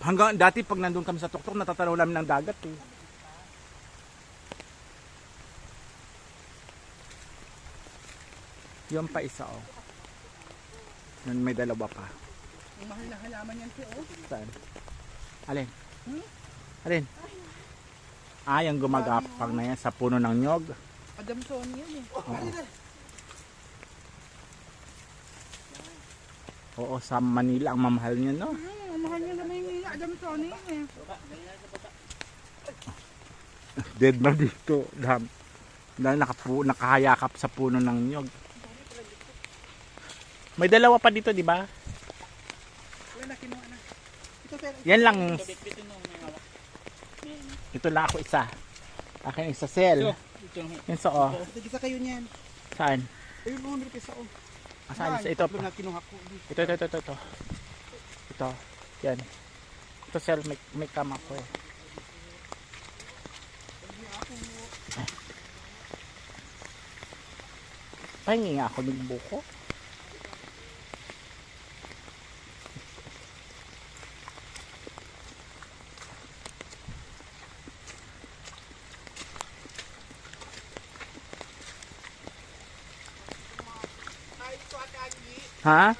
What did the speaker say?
Hanggang dati pag nandun kami sa tuktok, natatanaw namin ng dagat eh. Yung pa isa oh. Yan, may dalawa pa. Ang mahal na halaman yan siya, oh. Saan? Alin? Alin? Ah, yung gumagapang na yan sa puno ng nyog. Adamson yan eh. Oo, sa Manila ang mamahal niya, no? Ang mahal niya naman yung Adamson yan eh. Dead na dito. Dahil nakahayakap sa puno ng nyog. May dalawa pa dito, di ba? Wala na, kinuha na. Ito, sir. Yan lang. Ito lang ako isa. Akin isa sel. Yan sa oh. Tigisa kayo niyan. Saan? Ayun, 100 pesos, oh. Saan? Ito. Ito na kinuha ko. Ito. Ito. Yan. Ito sel, may kama ko eh. Pahingi nga ako ng buko. Ha?